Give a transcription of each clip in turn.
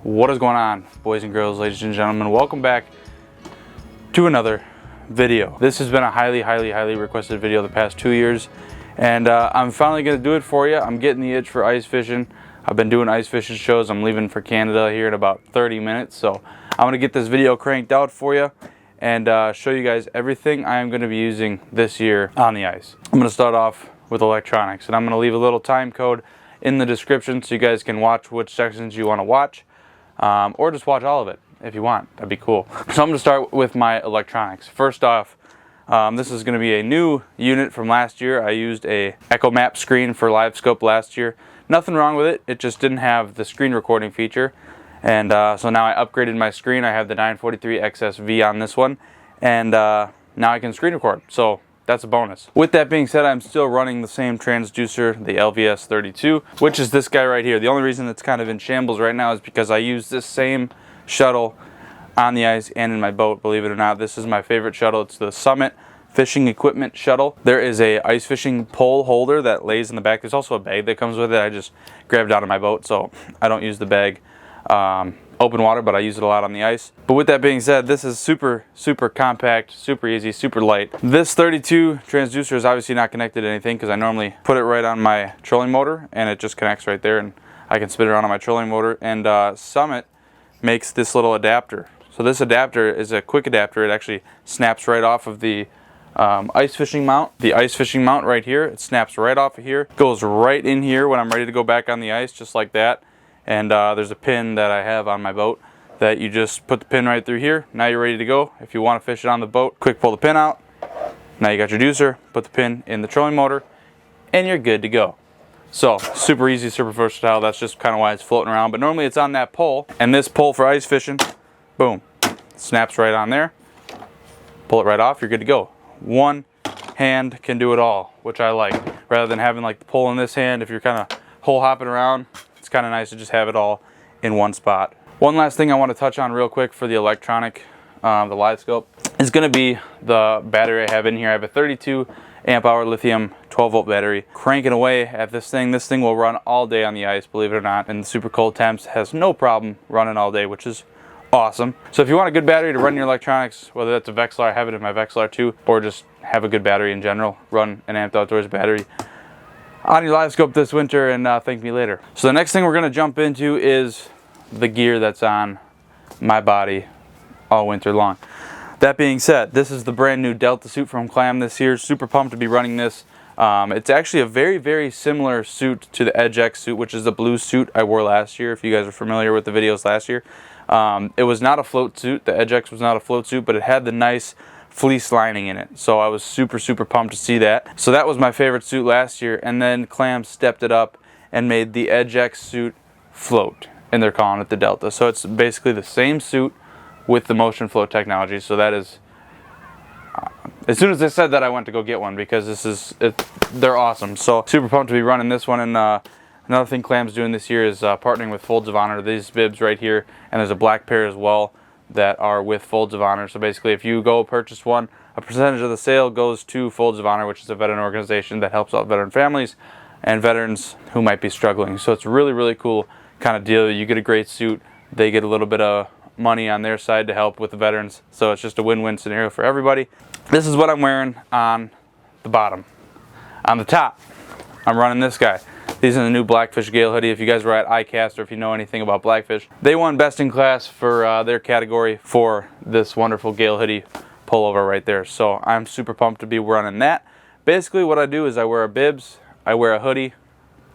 What is going on, boys and girls, ladies and gentlemen? Welcome back to another video. This has been a highly requested video the past 2 years, and I'm finally going to do it for you. I'm getting the itch for ice fishing. I've been doing ice fishing shows. I'm leaving for Canada here in about 30 minutes, so I'm going to get this video cranked out for you and show you guys everything I am going to be using this year on the ice. I'm going to start off with electronics, and I'm going to leave a little time code in the description so you guys can watch which sections you want to watch. Or just watch all of it if you want. That'd be cool. So I'm going to start with my electronics. First off, this is going to be a new unit from last year. I used a Echo Map screen for live scope last year. Nothing wrong with it. It just didn't have the screen recording feature. And so now I upgraded my screen. I have the 943 XSV on this one. And now I can screen record. So that's a bonus. With that being said, I'm still running the same transducer, the LVS 32, which is this guy right here. The only reason it's kind of in shambles right now is because I use this same shuttle on the ice and in my boat, believe it or not. This is my favorite shuttle. It's the Summit Fishing Equipment Shuttle. There is a ice fishing pole holder that lays in the back. There's also a bag that comes with it. I just grabbed it out of my boat, so I don't use the bag. Open water, but I use it a lot on the ice. But with that being said, this is super compact, super easy, super light. This 32 transducer is obviously not connected to anything because I normally put it right on my trolling motor and it just connects right there and I can spin it around on my trolling motor. And Summit makes this little adapter. So this adapter is a quick adapter. It actually snaps right off of the ice fishing mount. The ice fishing mount right here, it snaps right off of here, goes right in here when I'm ready to go back on the ice, just like that. And there's a pin that I have on my boat that you just put the pin right through here. Now you're ready to go. If you want to fish it on the boat, quick pull the pin out. Now you got your deucer, put the pin in the trolling motor, and you're good to go. So super easy, super versatile. That's just kind of why it's floating around. But normally it's on that pole, and this pole for ice fishing, boom, snaps right on there. Pull it right off, you're good to go. One hand can do it all, which I like. Rather than having like the pole in this hand, if you're kind of hole hopping around, it's kind of nice to just have it all in one spot. One last thing I want to touch on real quick for the electronic, the live scope, is going to be the battery I have in here. I have a 32 amp hour lithium 12 volt battery cranking away at this thing. This thing will run all day on the ice, believe it or not. In the super cold temps, has no problem running all day, which is awesome. So if you want a good battery to run your electronics, whether that's a Vexilar, I have it in my Vexilar too, or just have a good battery in general, run an Amped Outdoors battery on your live scope this winter, and thank me later. So the next thing we're going to jump into is the gear that's on my body all winter long. That being said, this is the brand new Delta suit from Clam this year. Super pumped to be running this. It's actually a very similar suit to the Edge X suit, which is the blue suit I wore last year, if you guys are familiar with the videos last year. It was not a float suit. The Edge X was not a float suit, but it had the nice fleece lining in it, so I was super pumped to see that. So that was my favorite suit last year, and then Clam stepped it up and made the Edge X suit float, and they're calling it the Delta. So it's basically the same suit with the motion float technology. So that is, as soon as they said that, I went to go get one because they're awesome. So super pumped to be running this one. And another thing Clam's doing this year is partnering with Folds of Honor. These bibs right here, and there's a black pair as well that are with Folds of Honor. So basically, if you go purchase one, a percentage of the sale goes to Folds of Honor, which is a veteran organization that helps out veteran families and veterans who might be struggling. So it's a really cool kind of deal. You get a great suit, they get a little bit of money on their side to help with the veterans. So it's just a win-win scenario for everybody. This is what I'm wearing on the bottom. On the top, I'm running this guy. These are the new Blackfish Gale hoodie. If you guys were at ICAST or if you know anything about Blackfish, they won best in class for their category for this wonderful Gale hoodie pullover right there. So I'm super pumped to be running that. Basically what I do is I wear a bibs, I wear a hoodie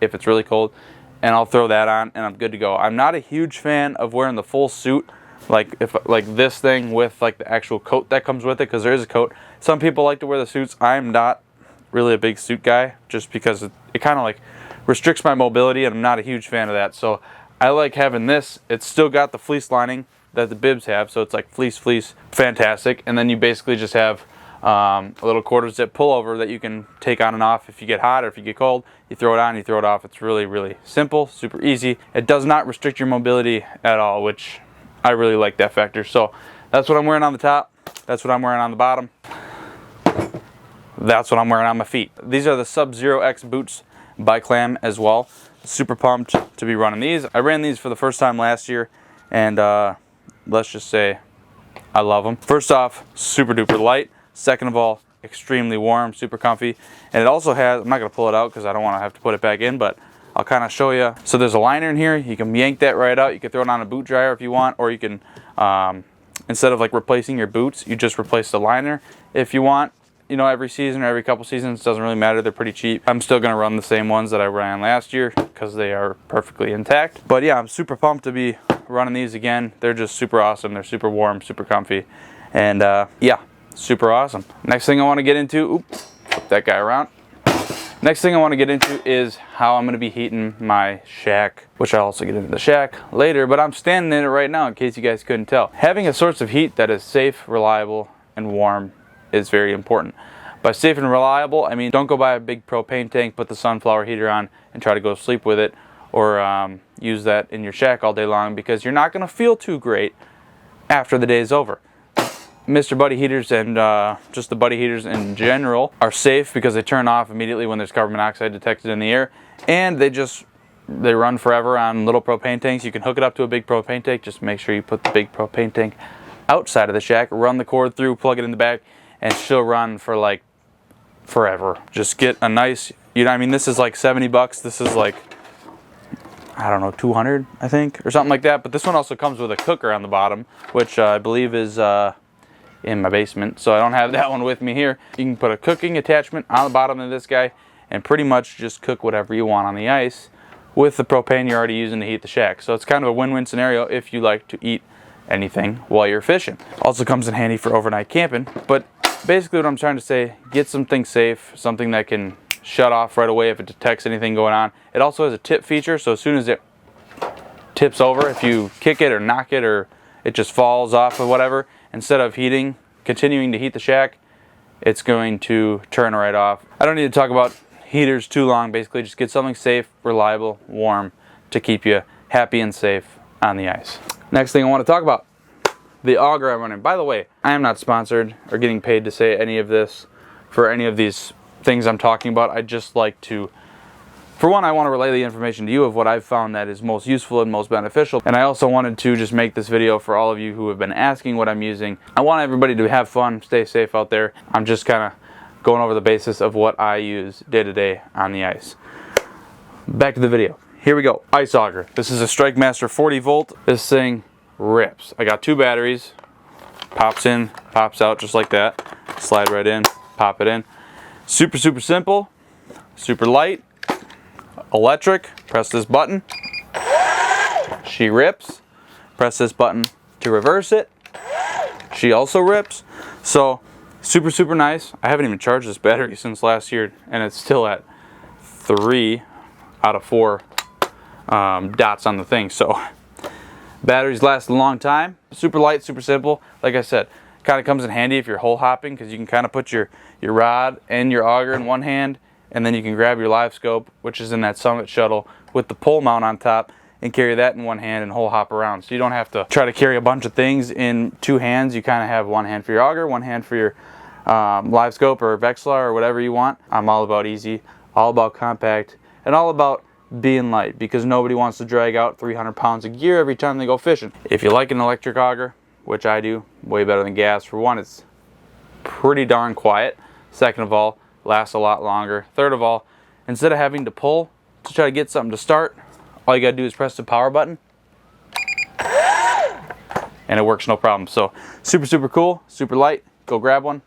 if it's really cold, and I'll throw that on and I'm good to go. I'm not a huge fan of wearing the full suit, like this thing with like the actual coat that comes with it, because there is a coat. Some people like to wear the suits. I'm not really a big suit guy just because it kind of like restricts my mobility, and I'm not a huge fan of that. So I like having this. It's still got the fleece lining that the bibs have, so it's like fleece, fantastic. And then you basically just have a little quarter zip pullover that you can take on and off if you get hot or if you get cold. You throw it on, you throw it off. It's really simple, super easy. It does not restrict your mobility at all, which I really like that factor. So that's what I'm wearing on the top. That's what I'm wearing on the bottom. That's what I'm wearing on my feet. These are the Sub-Zero X boots by Clam as well. Super pumped to be running these. I ran these for the first time last year, and let's just say I love them. First off, super duper light. Second of all, extremely warm, super comfy. And it also has, I'm not going to pull it out because I don't want to have to put it back in, but I'll kind of show you. So there's a liner in here. You can yank that right out. You can throw it on a boot dryer if you want, or you can, instead of like replacing your boots, you just replace the liner if you want. You know, every season or every couple seasons, doesn't really matter. They're pretty cheap. I'm still going to run the same ones that I ran last year because they are perfectly intact. But yeah, I'm super pumped to be running these again. They're just super awesome. They're super warm, super comfy, and yeah, super awesome. Next thing I want to get into, flip that guy around. Next thing I want to get into is how I'm going to be heating my shack, which I'll also get into the shack later, but I'm standing in it right now in case you guys couldn't tell. Having a source of heat that is safe, reliable, and warm is very important. By safe and reliable, I mean don't go buy a big propane tank, put the sunflower heater on, and try to go to sleep with it, or use that in your shack all day long, because you're not going to feel too great after the day is over. Mr. Buddy heaters and just the Buddy heaters in general are safe because they turn off immediately when there's carbon monoxide detected in the air, and they run forever on little propane tanks. You can hook it up to a big propane tank. Just make sure you put the big propane tank outside of the shack, run the cord through, plug it in the back, and she'll run for like forever. Just get a nice, you know, I mean, this is like 70 bucks. This is like, I don't know, 200, I think, or something like that. But this one also comes with a cooker on the bottom, which I believe is in my basement, so I don't have that one with me here. You can put a cooking attachment on the bottom of this guy and pretty much just cook whatever you want on the ice with the propane you're already using to heat the shack. So it's kind of a win-win scenario if you like to eat anything while you're fishing. Also comes in handy for overnight camping. But basically what I'm trying to say, get something safe, something that can shut off right away if it detects anything going on. It also has a tip feature, so as soon as it tips over, if you kick it or knock it or it just falls off or whatever, instead of continuing to heat the shack, it's going to turn right off. I don't need to talk about heaters too long. Basically, just get something safe, reliable, warm to keep you happy and safe on the ice. Next thing I want to talk about, the auger I'm running. By the way, I am not sponsored or getting paid to say any of this for any of these things I'm talking about. I just like to, for one, I want to relay the information to you of what I've found that is most useful and most beneficial. And I also wanted to just make this video for all of you who have been asking what I'm using. I want everybody to have fun, stay safe out there. I'm just kind of going over the basis of what I use day to day on the ice. Back to the video. Here we go. Ice auger. This is a Strike Master 40 volt. This thing rips. I got 2 batteries. Pops in, pops out just like that. Slide right in, pop it in. Super, super simple. Super light. Electric, press this button, she rips. Press this button to reverse it, she also rips. So super, super nice. I haven't even charged this battery since last year, and it's still at 3 out of 4 dots on the thing. So batteries last a long time. Super light, super simple. Like I said, kind of comes in handy if you're hole hopping, because you can kind of put your rod and your auger in one hand, and then you can grab your live scope, which is in that Summit shuttle, with the pole mount on top, and carry that in one hand and hole hop around. So you don't have to try to carry a bunch of things in 2 hands. You kind of have one hand for your auger, one hand for your live scope or Vexlar or whatever you want. I'm all about easy, all about compact, and all about being light, because nobody wants to drag out 300 pounds of gear every time they go fishing. If you like an electric auger, which I do, way better than gas. For one, it's pretty darn quiet. Second of all, lasts a lot longer. Third of all, instead of having to pull to try to get something to start, all you gotta do is press the power button and it works no problem. So super, super cool, super light. Go grab one.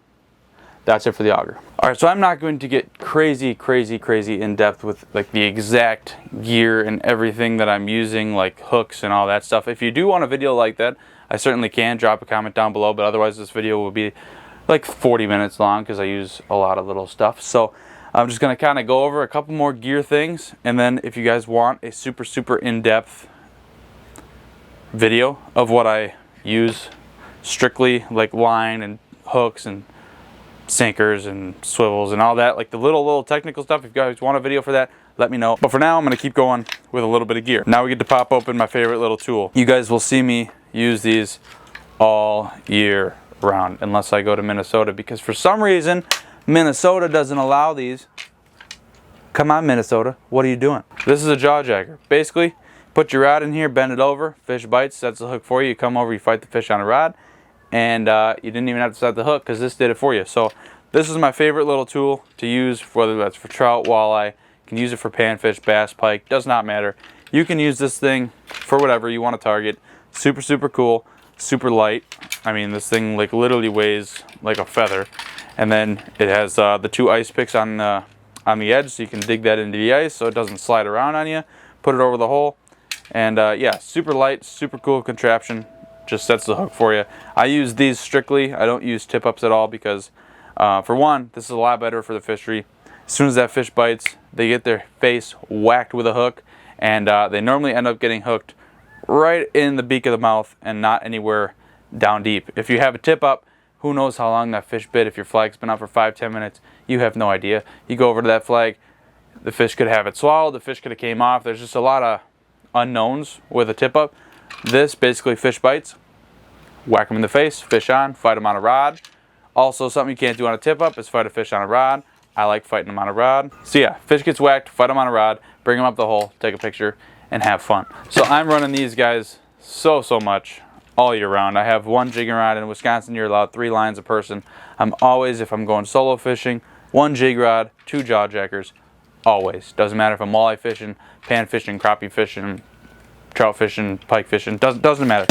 That's it for the auger. All right, so I'm not going to get crazy in depth with like the exact gear and everything that I'm using, like hooks and all that stuff. If you do want a video like that, I certainly can. Drop a comment down below, but otherwise this video will be like 40 minutes long because I use a lot of little stuff. So I'm just going to kind of go over a couple more gear things, and then if you guys want a super in-depth video of what I use, strictly like line and hooks and sinkers and swivels and all that, like the little technical stuff, if you guys want a video for that, let me know. But for now, I'm going to keep going with a little bit of gear. Now we get to pop open my favorite little tool. You guys will see me use these all year round, unless I go to Minnesota, because for some reason Minnesota doesn't allow these. Come on, Minnesota, what are you doing? This is a jaw jagger. Basically, Put your rod in here, bend it over, fish bites, sets the hook for you. You come over, you fight the fish on a rod, and you didn't even have to set the hook because this did it for you. So this is my favorite little tool to use, whether that's for trout, walleye. You can use it for panfish, bass, pike, does not matter. You can use this thing for whatever you want to target. Super, super cool, super light. I mean, this thing like literally weighs like a feather. And then it has the 2 ice picks on the edge, so you can dig that into the ice so it doesn't slide around on you. Put it over the hole. And yeah, super light, super cool contraption. Just sets the hook for you. I use these strictly. I don't use tip-ups at all because, for one, this is a lot better for the fishery. As soon as that fish bites, they get their face whacked with a hook, and they normally end up getting hooked right in the beak of the mouth and not anywhere down deep. If you have a tip-up, who knows how long that fish bit. If your flag's been out for 5-10 minutes, you have no idea. You go over to that flag, the fish could have it swallowed, the fish could have came off. There's just a lot of unknowns with a tip-up. This basically fish bites, whack them in the face, fish on, fight them on a rod. Also, something you can't do on a tip-up is fight a fish on a rod. I like fighting them on a rod. So yeah, fish gets whacked, fight them on a rod, bring them up the hole, take a picture, and have fun. So I'm running these guys so much all year round. I have 1 jigging rod. In Wisconsin, you're allowed 3 lines a person. I'm always, if I'm going solo fishing, 1 jig rod, 2 jaw jackers, always. Doesn't matter if I'm walleye fishing, pan fishing, crappie fishing, trout fishing, pike fishing, doesn't matter.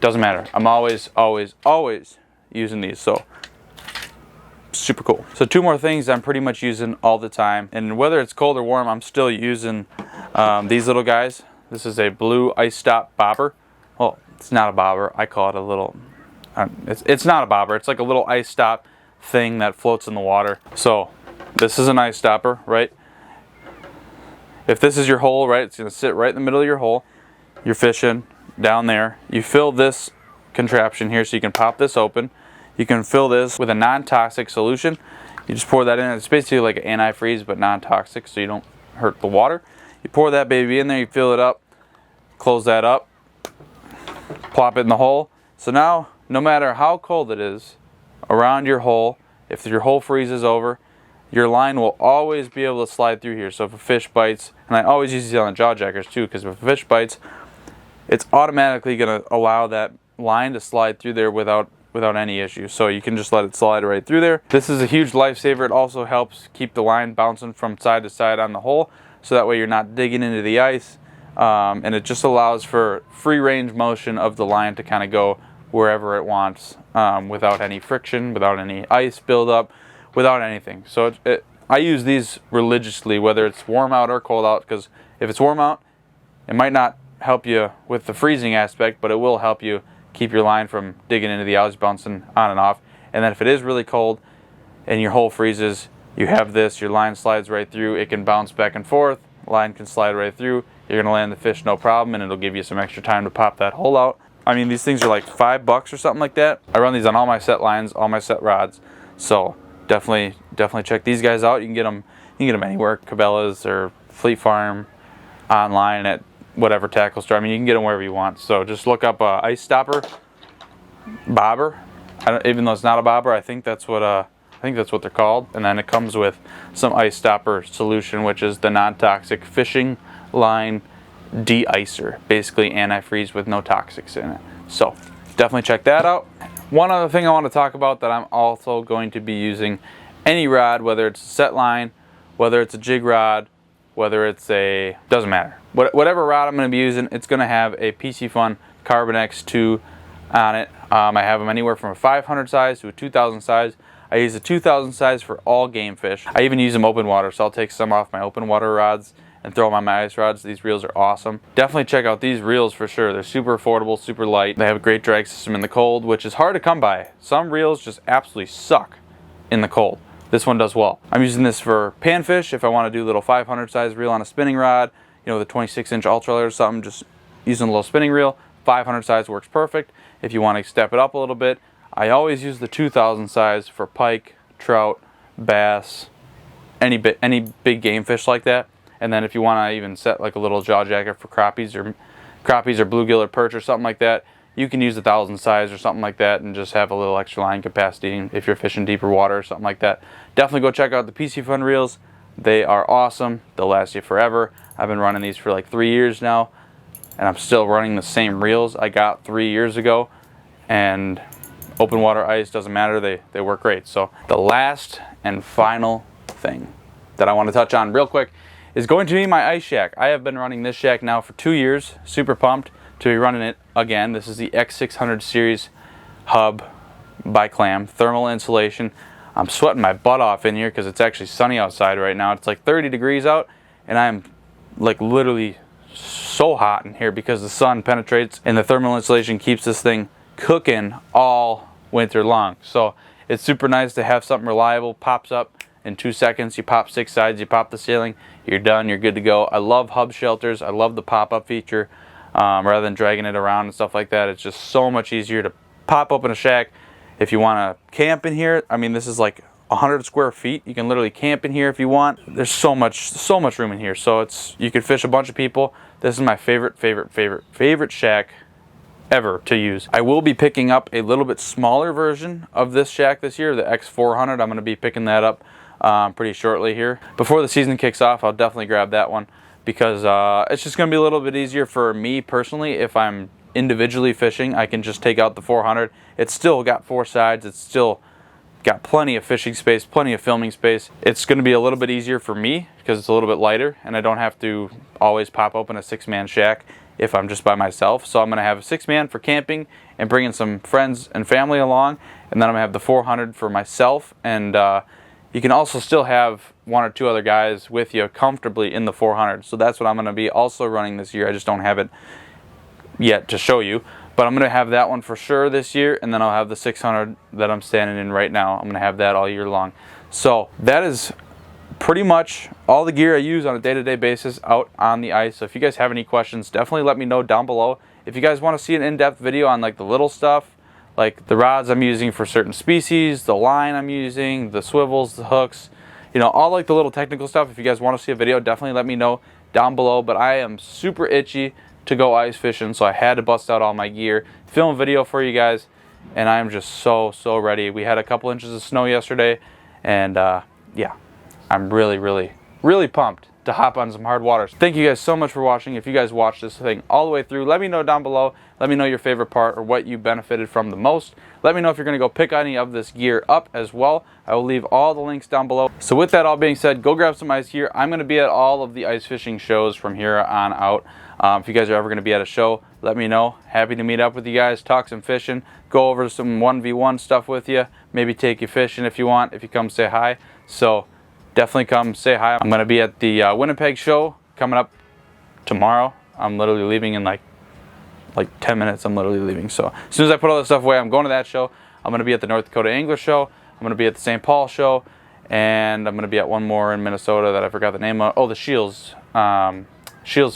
Doesn't matter. I'm always using these, so super cool. So 2 more things I'm pretty much using all the time, and whether it's cold or warm, I'm still using these little guys. This is a blue ice stop bobber. Well, it's not a bobber. I call it a little, it's not a bobber. It's like a little ice stop thing that floats in the water. So this is an ice stopper, right? If this is your hole, right, it's going to sit right in the middle of your hole. You're fishing down there. You fill this contraption here so you can pop this open. You can fill this with a non-toxic solution. You just pour that in. It's basically like an antifreeze but non-toxic, so you don't hurt the water. You pour that baby in there, you fill it up, close that up, plop it in the hole. So now, no matter how cold it is around your hole, if your hole freezes over, your line will always be able to slide through here. So if a fish bites, and I always use these on the jaw jackers too, because if a fish bites, it's automatically going to allow that line to slide through there without any issue. So you can just let it slide right through there. This is a huge lifesaver. It also helps keep the line bouncing from side to side on the hole, so that way you're not digging into the ice, and it just allows for free range motion of the line to kind of go wherever it wants, without any friction, without any ice buildup, without anything. So I use these religiously, whether it's warm out or cold out, because if it's warm out, it might not help you with the freezing aspect, but it will help you keep your line from digging into the ice, bouncing on and off. And then if it is really cold and your hole freezes, you have this, your line slides right through, it can bounce back and forth, line can slide right through, you're gonna land the fish no problem, and it'll give you some extra time to pop that hole out. I mean, these things are like $5 or something like that. I run these on all my set lines, all my set rods, so definitely check these guys out. You can get them anywhere, Cabela's or Fleet Farm, online at whatever tackle store. I mean, you can get them wherever you want. So just look up ice stopper bobber. Even though it's not a bobber, I think that's what they're called. And then it comes with some ice stopper solution, which is the non-toxic fishing line de-icer, basically antifreeze with no toxics in it. So definitely check that out. One other thing I want to talk about that I'm also going to be using, any rod, whether it's a set line, whether it's a jig rod, whether it's doesn't matter. Whatever rod I'm going to be using, it's going to have a Piscifun Carbon X2 on it. I have them anywhere from a 500 size to a 2000 size. I use a 2000 size for all game fish. I even use them open water, so I'll take some off my open water rods and throw them on my ice rods. These reels are awesome. Definitely check out these reels for sure. They're super affordable, super light. They have a great drag system in the cold, which is hard to come by. Some reels just absolutely suck in the cold. This one does well. I'm using this for panfish. If I want to do a little 500 size reel on a spinning rod, you know, the 26-inch ultralight or something, just using a little spinning reel, 500 size works perfect. If you want to step it up a little bit, I always use the 2000 size for pike, trout, bass, any big game fish like that. And then if you want to even set like a little jaw jacket for crappies or bluegill or perch or something like that, you can use 1000 size or something like that and just have a little extra line capacity if you're fishing deeper water or something like that. Definitely go check out the Piscifun Reels. They are awesome. They'll last you forever. I've been running these for like 3 years now, and I'm still running the same reels I got 3 years ago. And open water, ice, doesn't matter. They work great. So the last and final thing that I want to touch on real quick is going to be my ice shack. I have been running this shack now for 2 years. Super pumped to be running it again. This is the X600 series hub by Clam, thermal insulation. I'm sweating my butt off in here because it's actually sunny outside right now. It's like 30 degrees out, and I'm like literally so hot in here because the sun penetrates and the thermal insulation keeps this thing cooking all winter long. So it's super nice to have something reliable. Pops up in 2 seconds. You pop 6 sides, you pop the ceiling, you're done, you're good to go. I love hub shelters. I love the pop-up feature rather than dragging it around and stuff like that. It's just so much easier to pop open a shack. If you want to camp in here, I mean, this is like 100 square feet. You can literally camp in here if you want. There's so much room in here. So you could fish a bunch of people. This is my favorite shack ever to use. I will be picking up a little bit smaller version of this shack this year, the X400. I'm going to be picking that up pretty shortly here. Before the season kicks off, I'll definitely grab that one because it's just going to be a little bit easier for me personally. If I'm individually fishing, I can just take out the 400. It's still got 4 sides. It's still got plenty of fishing space, plenty of filming space. It's going to be a little bit easier for me because it's a little bit lighter and I don't have to always pop open a 6-man shack if I'm just by myself. So I'm going to have a 6-man for camping and bringing some friends and family along, and then I'm going to have the 400 for myself. And you can also still have 1 or 2 other guys with you comfortably in the 400. So that's what I'm going to be also running this year. I just don't have it yet to show you, but I'm going to have that one for sure this year, and then I'll have the 600 that I'm standing in right now. I'm going to have that all year long. So that is pretty much all the gear I use on a day-to-day basis out on the ice. So if you guys have any questions, definitely let me know down below. If you guys want to see an in-depth video on like the little stuff, like the rods I'm using for certain species, the line I'm using, the swivels, the hooks, you know, all like the little technical stuff, if you guys want to see a video, definitely let me know down below. But I am super itchy to go ice fishing, so I had to bust out all my gear, film a video for you guys, and I'm just so ready. We had a couple inches of snow yesterday, and yeah, I'm really pumped to hop on some hard waters. Thank you guys so much for watching. If you guys watched this thing all the way through, let me know down below. Let me know your favorite part or what you benefited from the most. Let me know if you're going to go pick any of this gear up as well. I will leave all the links down below. So with that all being said, go grab some ice gear. I'm going to be at all of the ice fishing shows from here on out. If you guys are ever going to be at a show, let me know. Happy to meet up with you guys, talk some fishing, go over some 1v1 stuff with you, maybe take you fishing if you want, if you come say hi. So definitely come say hi. I'm going to be at the Winnipeg show coming up tomorrow. I'm literally leaving in like 10 minutes. I'm literally leaving. So as soon as I put all this stuff away, I'm going to that show. I'm going to be at the North Dakota Angler Show. I'm going to be at the St. Paul show. And I'm going to be at one more in Minnesota that I forgot the name of. Oh, the Shields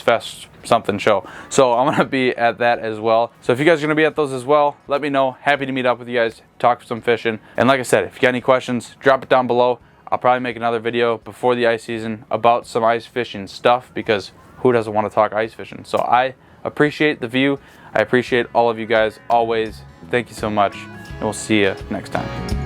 Fest something show. So I'm going to be at that as well. So if you guys are going to be at those as well, let me know. Happy to meet up with you guys, talk some fishing. And like I said, if you got any questions, drop it down below. I'll probably make another video before the ice season about some ice fishing stuff, because who doesn't want to talk ice fishing? So I appreciate the view. I appreciate all of you guys always. Thank you so much, and we'll see you next time.